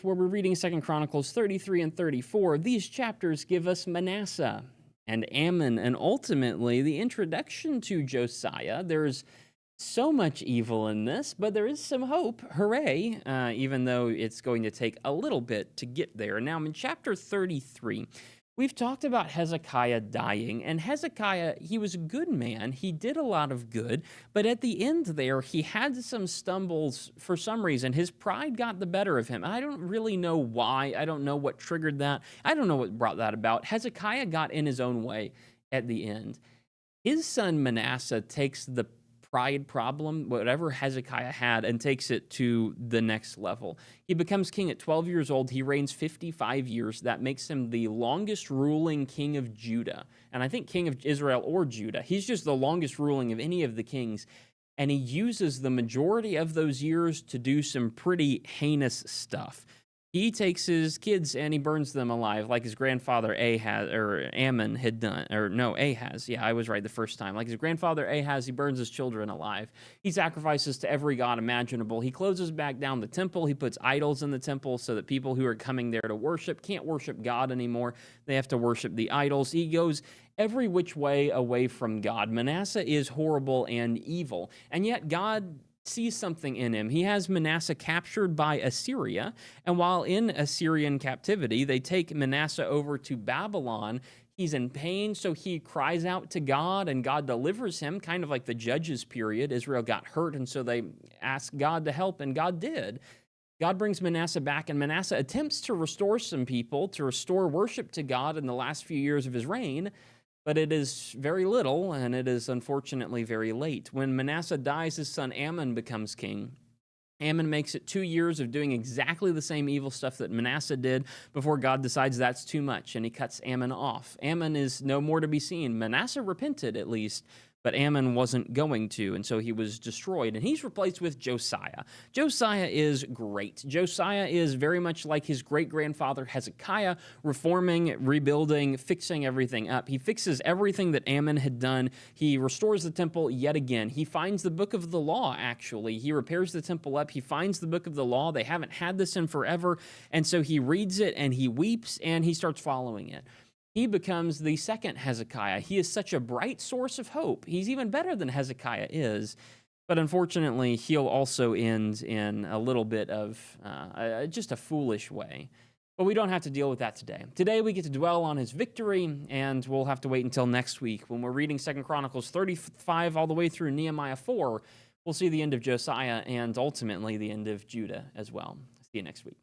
where we're reading 2nd Chronicles 33 and 34, these chapters give us Manasseh and Ammon, and ultimately the introduction to Josiah. There's so much evil in this, but there is some hope. Hooray! Even though it's going to take a little bit to get there. Now, in chapter 33, we've talked about Hezekiah dying, and Hezekiah, he was a good man. He did a lot of good, but at the end there, he had some stumbles for some reason. His pride got the better of him. I don't really know why. I don't know what triggered that. I don't know what brought that about. Hezekiah got in his own way at the end. His son Manasseh takes the pride problem, whatever Hezekiah had, and takes it to the next level. He becomes king at 12 years old. He reigns 55 years. That makes him the longest ruling king of Judah. And I think king of Israel or Judah. He's just the longest ruling of any of the kings. And he uses the majority of those years to do some pretty heinous stuff. He takes his kids and he burns them alive, like his grandfather Ahaz, or Ammon had done, or no, Ahaz. Yeah, I was right the first time. Like his grandfather Ahaz, he burns his children alive. He sacrifices to every god imaginable. He closes back down the temple. He puts idols in the temple so that people who are coming there to worship can't worship God anymore. They have to worship the idols. He goes every which way away from God. Manasseh is horrible and evil, and yet God sees something in him. He has Manasseh captured by Assyria, and while in Assyrian captivity, they take Manasseh over to Babylon. He's in pain, so he cries out to God, and God delivers him, kind of like the Judges period. Israel got hurt, and so they asked God to help, and God did. God brings Manasseh back, and Manasseh attempts to restore some people, to restore worship to God in the last few years of his reign, but it is very little, and it is unfortunately very late. When Manasseh dies, his son Ammon becomes king. Ammon makes it 2 years of doing exactly the same evil stuff that Manasseh did before God decides that's too much, and he cuts Ammon off. Ammon is no more to be seen. Manasseh repented, at least, but Ammon wasn't going to, and so he was destroyed, and he's replaced with Josiah. Josiah is great. Josiah is very much like his great-grandfather Hezekiah, reforming, rebuilding, fixing everything up. He fixes everything that Ammon had done. He restores the temple yet again. He finds the book of the law, actually. He repairs the temple up. He finds the book of the law. They haven't had this in forever, and so he reads it, and he weeps, and he starts following it. He becomes the second Hezekiah. He is such a bright source of hope. He's even better than Hezekiah is. But unfortunately, he'll also end in a little bit of just a foolish way. But we don't have to deal with that today. Today, we get to dwell on his victory, and we'll have to wait until next week when we're reading 2 Chronicles 35 all the way through Nehemiah 4. We'll see the end of Josiah and ultimately the end of Judah as well. See you next week.